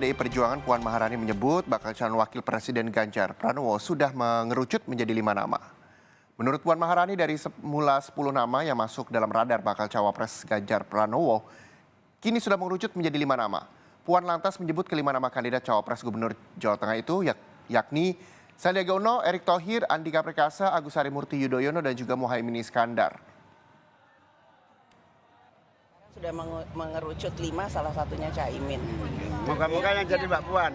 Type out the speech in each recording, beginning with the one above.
PDI Perjuangan Puan Maharani menyebut bakal calon wakil presiden Ganjar Pranowo sudah mengerucut menjadi 5 nama. Menurut Puan Maharani, dari semula 10 nama yang masuk dalam radar bakal cawapres Ganjar Pranowo, kini sudah mengerucut menjadi 5 nama. Puan lantas menyebut kelima nama kandidat cawapres Gubernur Jawa Tengah itu yakni Sandiaga Uno, Erick Thohir, Andika Perkasa, Agus Harimurti Yudhoyono, dan juga Muhaimin Iskandar. Sudah mengerucut 5, salah satunya Caimin. Moga-moga yang jadi Mbak Puan.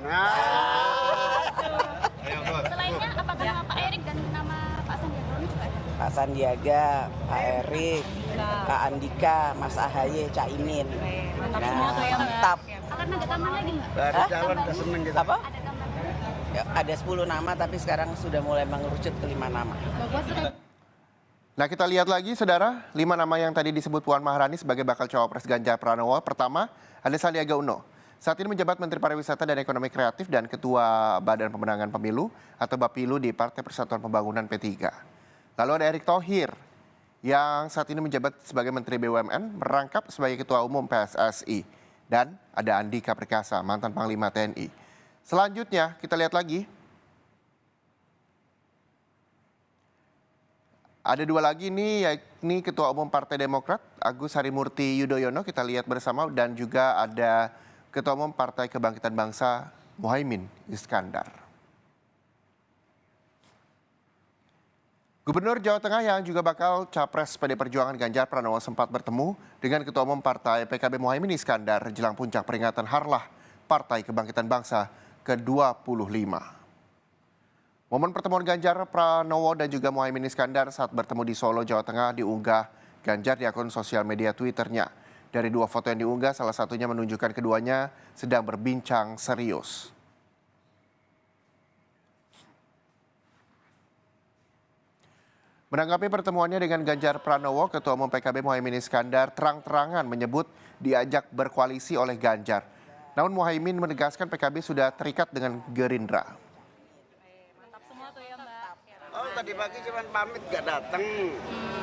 Selainnya apakah nama Pak Erik dan nama Pak Sandiaga juga ada? Pak Sandiaga, Pak Erik, Pak Andika, Mas Ahaye, Caimin. Mantap semua tuh ya, Mbak. Mantap. Akan ada tambahan lagi nggak? Dari calon ke seneng kita. Apa? Ada tambahan. Ya, ada 10 nama tapi sekarang sudah mulai mengerucut ke 5 nama. Nah, kita lihat lagi, saudara, 5 nama yang tadi disebut Puan Maharani sebagai bakal cawapres Ganjar Pranowo. Pertama, ada Sandiaga Uno. Saat ini menjabat Menteri Pariwisata dan Ekonomi Kreatif dan Ketua Badan Pemenangan Pemilu atau Bapilu di Partai Persatuan Pembangunan P3. Lalu ada Erick Thohir yang saat ini menjabat sebagai Menteri BUMN, merangkap sebagai Ketua Umum PSSI. Dan ada Andika Perkasa, mantan Panglima TNI. Selanjutnya, kita lihat lagi. Ada 2 lagi nih, yakni Ketua Umum Partai Demokrat, Agus Harimurti Yudhoyono, kita lihat bersama, dan juga ada Ketua Umum Partai Kebangkitan Bangsa, Muhaimin Iskandar. Gubernur Jawa Tengah yang juga bakal capres PDI Perjuangan Ganjar Pranowo sempat bertemu dengan Ketua Umum Partai PKB Muhaimin Iskandar jelang puncak peringatan Harlah Partai Kebangkitan Bangsa ke-25. Momen pertemuan Ganjar Pranowo dan juga Muhaimin Iskandar saat bertemu di Solo, Jawa Tengah diunggah Ganjar di akun sosial media Twitternya. Dari 2 foto yang diunggah, salah satunya menunjukkan keduanya sedang berbincang serius. Menanggapi pertemuannya dengan Ganjar Pranowo, Ketua Umum PKB Muhaimin Iskandar terang-terangan menyebut diajak berkoalisi oleh Ganjar. Namun Muhaimin menegaskan PKB sudah terikat dengan Gerindra. Oh, tadi pagi cuma pamit gak datang.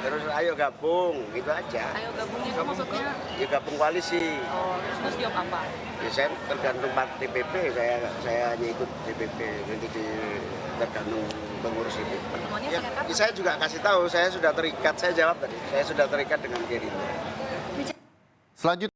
Terus ayo gabung, gitu aja. Ayo gabungnya itu maksudnya? Ya gabung koalisi. Oh, terus jawab apa? Ya, saya tergantung DPP, saya hanya ikut DPP, nanti tergantung pengurus itu. Pertemuannya Ya, sangat kapan? saya juga kasih tahu, saya sudah terikat, saya jawab tadi, saya sudah terikat dengan Gerindra. Selanjutnya.